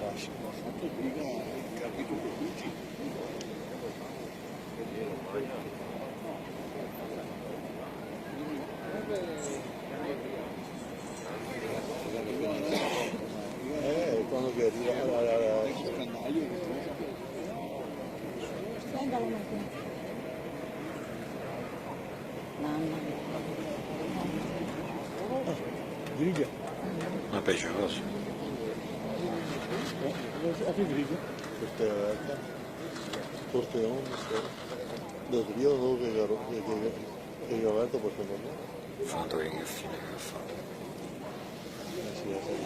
Ho fatto riga il capitolo 15. Quando che arriva alla grigia. Ma pesce cosa? A che grigia? Questa Torteon, da periodo che io aperto per tornare. Fatto che fine che ha fatto. Sì, la sai.